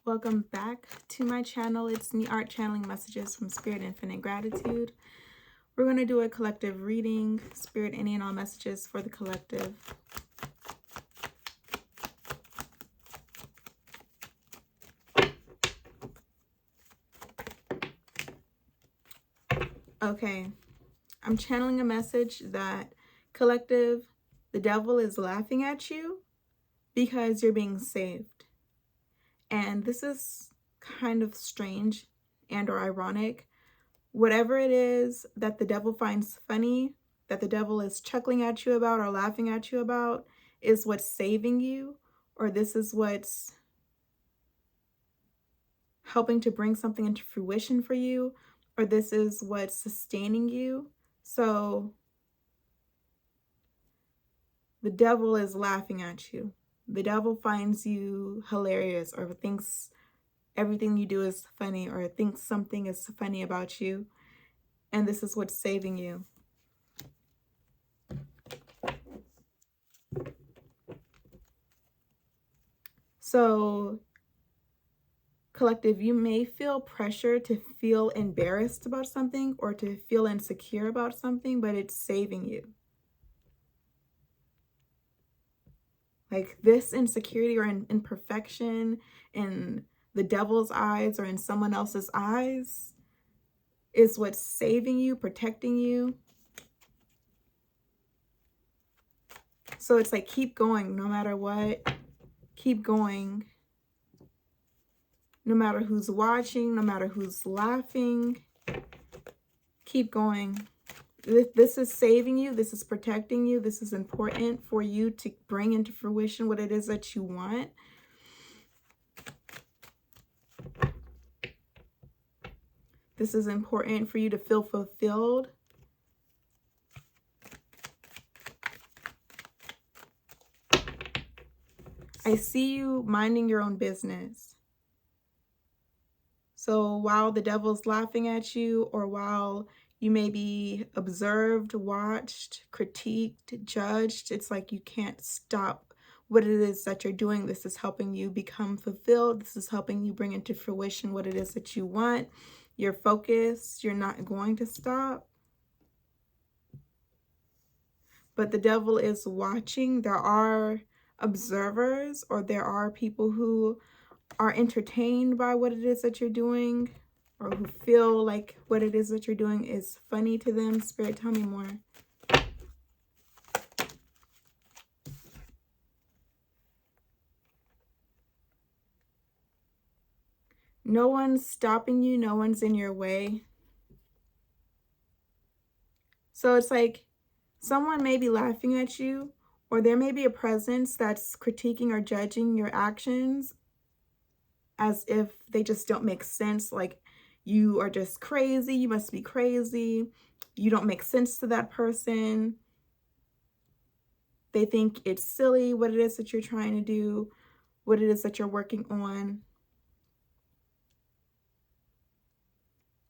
Welcome back to my channel. It's me, Art, channeling messages from Spirit Infinite Gratitude. We're going to do a collective reading, Spirit, any and all messages for the collective. Okay, I'm channeling a message that collective, the devil is laughing at you because you're being saved. And this is kind of strange and or ironic. Whatever it is that the devil finds funny, that the devil is chuckling at you about or laughing at you about, is what's saving you, or this is what's helping to bring something into fruition for you, or this is what's sustaining you. So the devil is laughing at you. The devil finds you hilarious or thinks everything you do is funny or thinks something is funny about you. And this is what's saving you. So, collective, you may feel pressure to feel embarrassed about something or to feel insecure about something, but it's saving you. Like this insecurity or imperfection in the devil's eyes or in someone else's eyes is what's saving you, protecting you. So it's like, keep going no matter what. Keep going. No matter who's watching, no matter who's laughing. Keep going. This is saving you. This is protecting you. This is important for you to bring into fruition what it is that you want. This is important for you to feel fulfilled. I see you minding your own business. So while the devil's laughing at you, or while you may be observed, watched, critiqued, judged, it's like you can't stop what it is that you're doing. This is helping you become fulfilled. This is helping you bring into fruition what it is that you want. You're focused. You're not going to stop. But the devil is watching. There are observers, or there are people who are entertained by what it is that you're doing, or who feel like what it is that you're doing is funny to them. Spirit, tell me more. No one's stopping you. No one's in your way. So it's like someone may be laughing at you, or there may be a presence that's critiquing or judging your actions as if they just don't make sense. Like, you are just crazy. You must be crazy. You don't make sense to that person. They think it's silly what it is that you're trying to do, what it is that you're working on.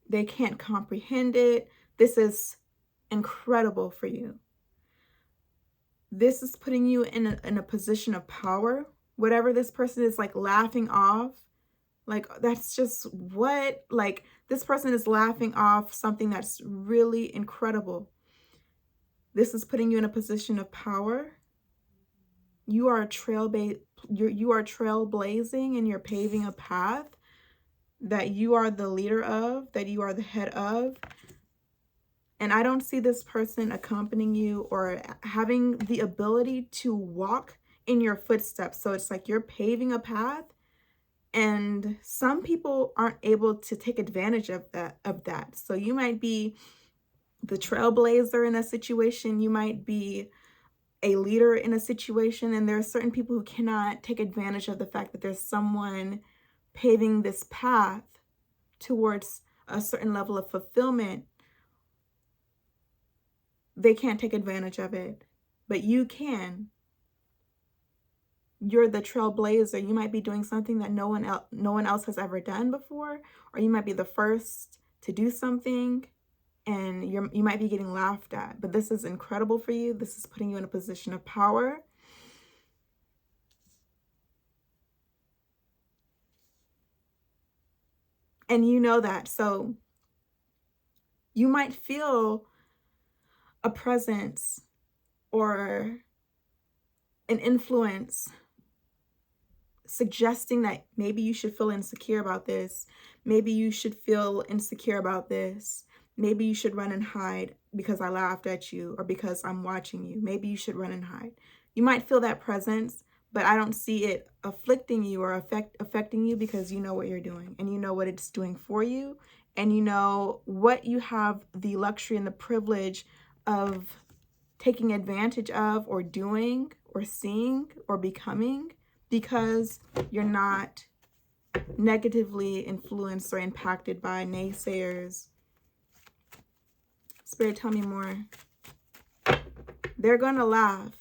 They can't comprehend it. This is incredible for you. This is putting you in a position of power. Whatever this person is like laughing off, like that's just what, like this person is laughing off something that's really incredible. This is putting you in a position of power. You are trailblazing, and you're paving a path that you are the leader of, that you are the head of. And I don't see this person accompanying you or having the ability to walk in your footsteps. So it's like you're paving a path, and some people aren't able to take advantage of that. So you might be the trailblazer in a situation. You might be a leader in a situation, and there are certain people who cannot take advantage of the fact that there's someone paving this path towards a certain level of fulfillment. They can't take advantage of it, but you can. You're the trailblazer. You might be doing something that no one else has ever done before, or you might be the first to do something, and you might be getting laughed at. But this is incredible for you. This is putting you in a position of power. And you know that. So you might feel a presence or an influence suggesting that maybe you should feel insecure about this. Maybe you should feel insecure about this. Maybe you should run and hide because I laughed at you or because I'm watching you. Maybe you should run and hide. You might feel that presence, but I don't see it afflicting you or affecting you because you know what you're doing and you know what it's doing for you and you know what you have the luxury and the privilege of taking advantage of or doing or seeing or becoming because you're not negatively influenced or impacted by naysayers. Spirit, tell me more. They're going to laugh,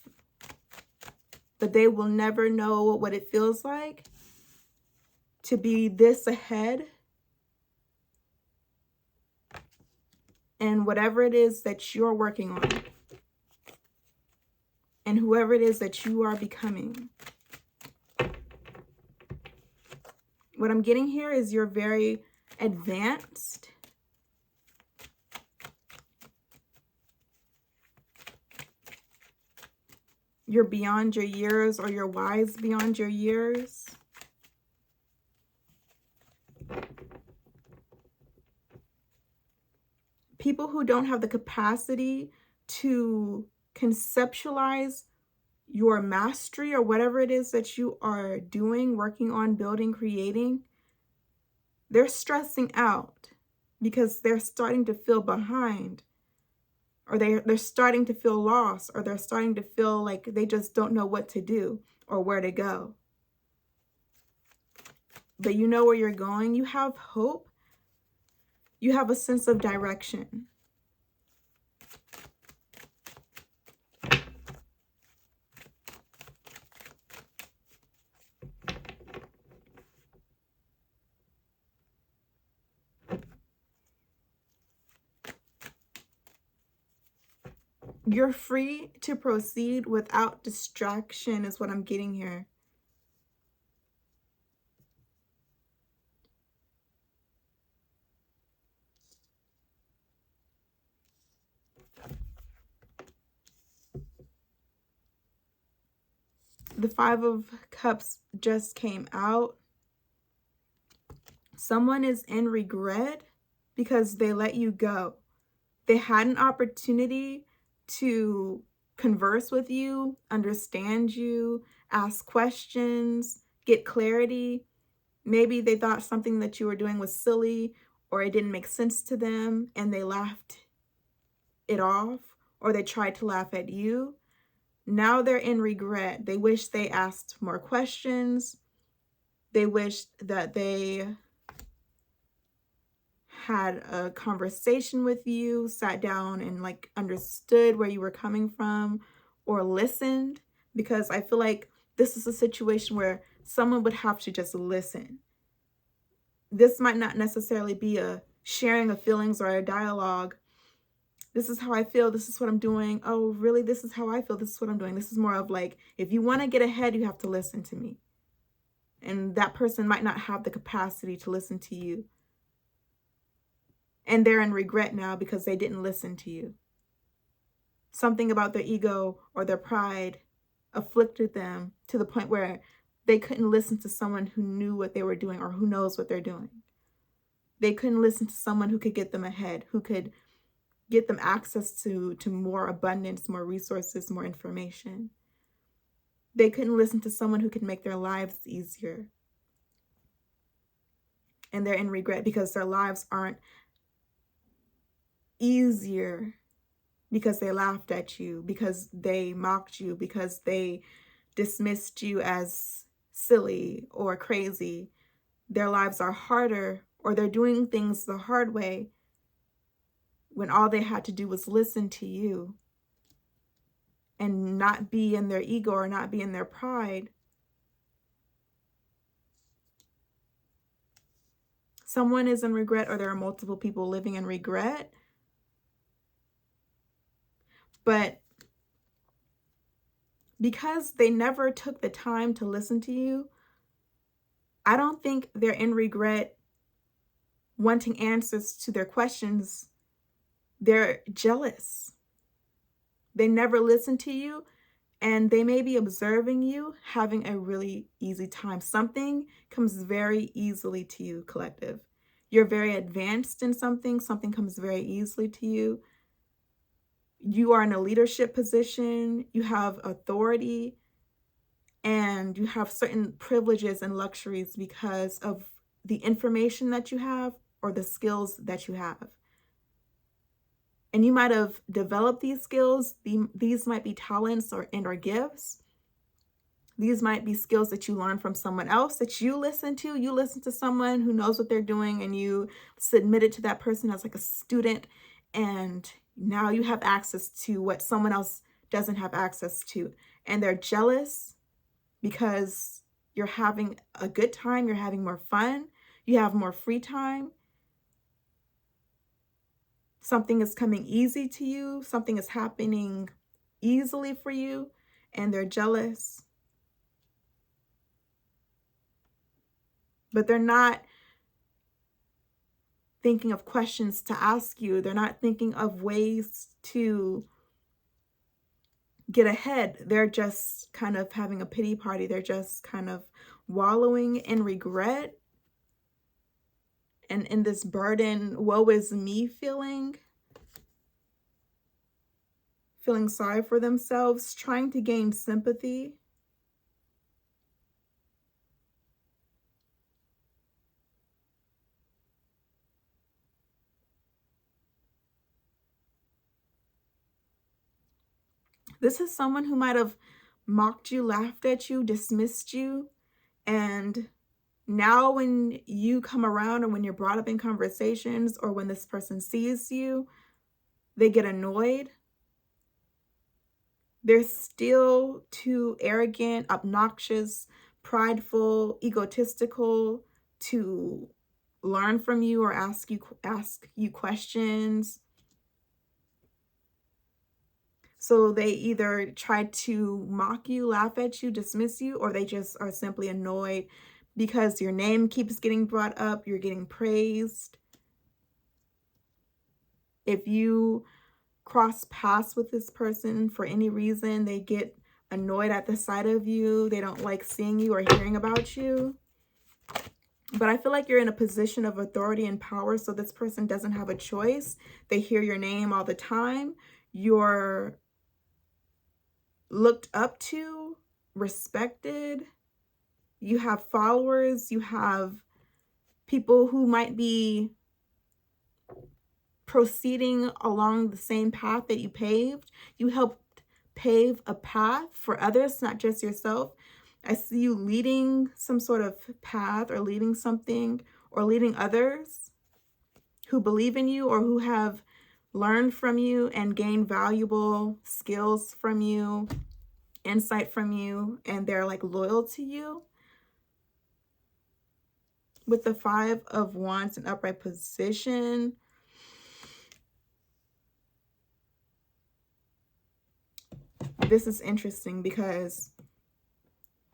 but they will never know what it feels like to be this ahead in whatever it is that you're working on and whoever it is that you are becoming. What I'm getting here is you're very advanced. You're beyond your years, or you're wise beyond your years. People who don't have the capacity to conceptualize your mastery or whatever it is that you are doing, working on, building, creating, they're stressing out because they're starting to feel behind, or they're starting to feel lost, or they're starting to feel like they just don't know what to do or where to go. But you know where you're going. You have hope. You have a sense of direction. You're free to proceed without distraction is what I'm getting here. The Five of Cups just came out. Someone is in regret because they let you go. They had an opportunity to converse with you, understand you, ask questions, get clarity. Maybe they thought something that you were doing was silly or it didn't make sense to them and they laughed it off, or they tried to laugh at you. Now they're in regret. They wish they asked more questions. They wish that they had a conversation with you, sat down and like understood where you were coming from or listened, because I feel like this is a situation where someone would have to just listen. This might not necessarily be a sharing of feelings or a dialogue. This is how I feel. This is what I'm doing. Oh, really? This is how I feel. This is what I'm doing. This is more of like, if you want to get ahead, you have to listen to me. And that person might not have the capacity to listen to you. And they're in regret now because they didn't listen to you. Something about their ego or their pride afflicted them to the point where they couldn't listen to someone who knew what they were doing or who knows what they're doing. They couldn't listen to someone who could get them ahead, who could get them access to more abundance, more resources, more information. They couldn't listen to someone who could make their lives easier. And they're in regret because their lives aren't easier because they laughed at you, because they mocked you, because they dismissed you as silly or crazy. Their lives are harder, or they're doing things the hard way when all they had to do was listen to you and not be in their ego or not be in their pride. Someone is in regret, or there are multiple people living in regret. But because they never took the time to listen to you, I don't think they're in regret wanting answers to their questions, they're jealous. They never listen to you, and they may be observing you having a really easy time. Something comes very easily to you, collective. You're very advanced in something. Something comes very easily to you. You are in a leadership position. You have authority, and you have certain privileges and luxuries because of the information that you have or the skills that you have. And you might have developed these skills. These might be talents or gifts. These might be skills that you learn from someone else that you listen to. You listen to someone who knows what they're doing, and you submit it to that person as like a student. And now you have access to what someone else doesn't have access to. And they're jealous because you're having a good time. You're having more fun. You have more free time. Something is coming easy to you. Something is happening easily for you, and they're jealous. But they're not thinking of questions to ask you. They're not thinking of ways to get ahead. They're just kind of having a pity party. They're just kind of wallowing in regret and in this burden, woe is me feeling sorry for themselves, trying to gain sympathy. This is someone who might have mocked you, laughed at you, dismissed you. And now when you come around, or when you're brought up in conversations, or when this person sees you, they get annoyed. They're still too arrogant, obnoxious, prideful, egotistical to learn from you or ask you questions. So they either try to mock you, laugh at you, dismiss you, or they just are simply annoyed because your name keeps getting brought up, you're getting praised. If you cross paths with this person for any reason, they get annoyed at the sight of you. They don't like seeing you or hearing about you. But I feel like you're in a position of authority and power, so this person doesn't have a choice. They hear your name all the time. You're looked up to, respected. You have followers. You have people who might be proceeding along the same path that you paved. You helped pave a path for others, not just yourself. I see you leading some sort of path, or leading something, or leading others who believe in you, or who have learned from you and gained valuable skills from you, insight from you, and they're like loyal to you. With the 5 of Wands in upright position, this is interesting because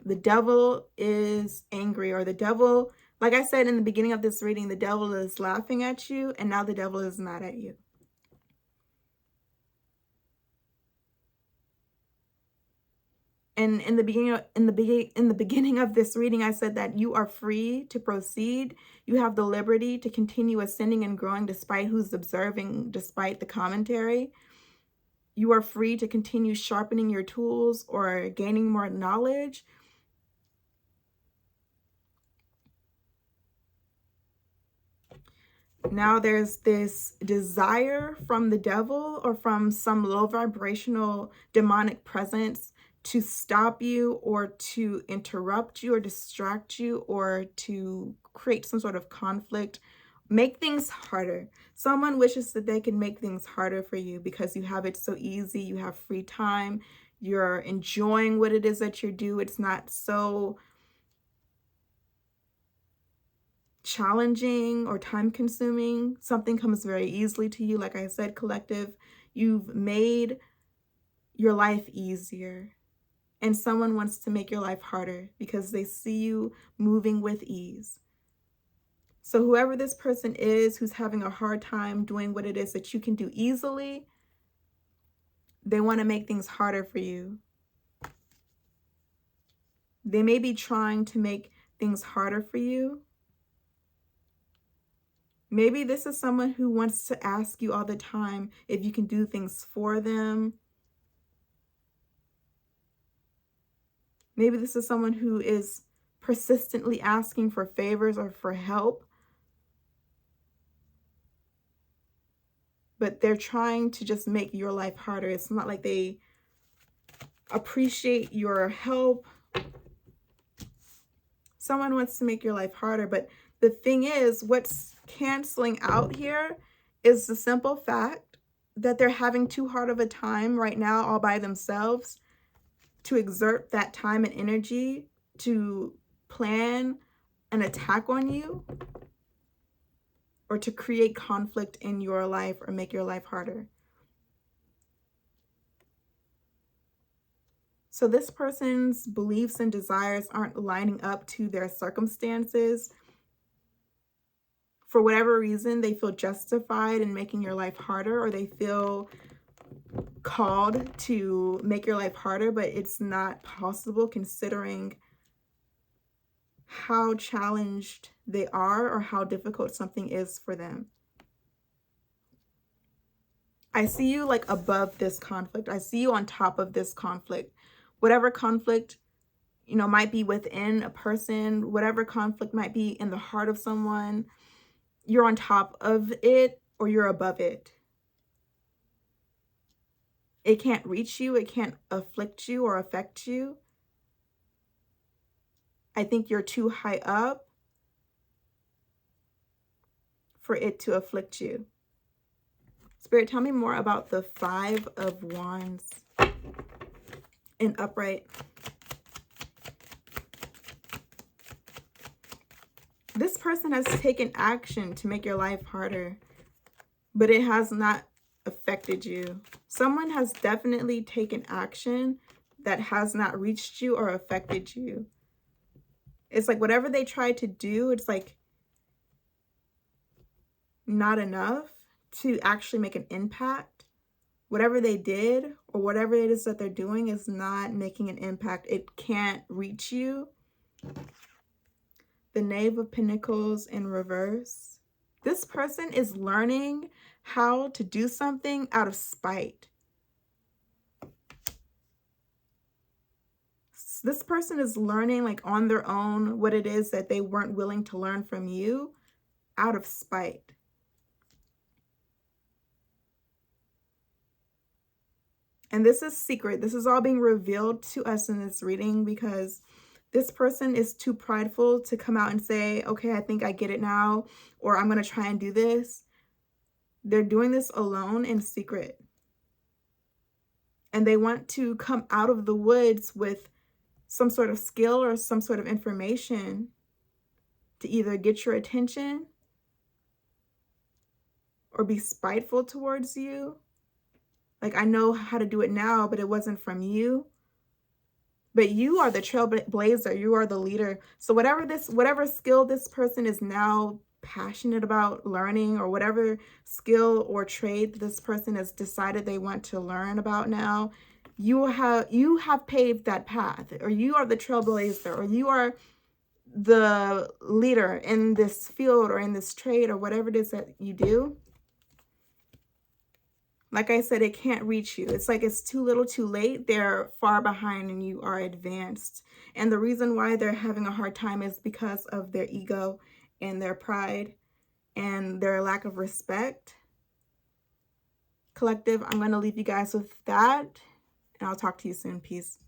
the devil is angry, or the devil, like I said in the beginning of this reading, the devil is laughing at you, and now the devil is mad at you. And in the beginning of this reading, I said that you are free to proceed. You have the liberty to continue ascending and growing despite who's observing, despite the commentary. You are free to continue sharpening your tools or gaining more knowledge. Now there's this desire from the devil or from some low vibrational demonic presence to stop you, or to interrupt you, or distract you, or to create some sort of conflict, make things harder. Someone wishes that they can make things harder for you because you have it so easy. You have free time. You're enjoying what it is that you do. It's not so challenging or time consuming. Something comes very easily to you. Like I said, collective, you've made your life easier, and someone wants to make your life harder because they see you moving with ease. So whoever this person is who's having a hard time doing what it is that you can do easily, they want to make things harder for you. They may be trying to make things harder for you. Maybe this is someone who wants to ask you all the time if you can do things for them. Maybe this is someone who is persistently asking for favors or for help. But they're trying to just make your life harder. It's not like they appreciate your help. Someone wants to make your life harder. But the thing is, what's canceling out here is the simple fact that they're having too hard of a time right now all by themselves to exert that time and energy to plan an attack on you or to create conflict in your life or make your life harder. So this person's beliefs and desires aren't lining up to their circumstances. For whatever reason, they feel justified in making your life harder, or they feel called to make your life harder, but it's not possible considering how challenged they are or how difficult something is for them. I see you like above this conflict. I see you on top of this conflict. Whatever conflict, might be within a person, whatever conflict might be in the heart of someone, you're on top of it or you're above it. It can't reach you. It can't afflict you or affect you. I think you're too high up for it to afflict you. Spirit, tell me more about the 5 of Wands in upright. This person has taken action to make your life harder, but it has not affected you. Someone has definitely taken action that has not reached you or affected you. It's like whatever they tried to do, it's like not enough to actually make an impact. Whatever they did or whatever it is that they're doing is not making an impact. It can't reach you. The Knave of Pentacles in reverse. This person is learning how to do something out of spite. This person is learning like on their own what it is that they weren't willing to learn from you out of spite. And this is secret. This is all being revealed to us in this reading because this person is too prideful to come out and say, okay, I think I get it now, or I'm going to try and do this. They're doing this alone in secret. And they want to come out of the woods with some sort of skill or some sort of information to either get your attention or be spiteful towards you. Like, I know how to do it now, but it wasn't from you. But you are the trailblazer. You are the leader. So whatever skill this person is now passionate about learning, or whatever skill or trade this person has decided they want to learn about now, you have paved that path, or you are the trailblazer, or you are the leader in this field or in this trade or whatever it is that you do. Like I said, it can't reach you. It's like it's too little too late. They're far behind and you are advanced. And the reason why they're having a hard time is because of their ego and their pride and their lack of respect. Collective, I'm going to leave you guys with that. And I'll talk to you soon. Peace.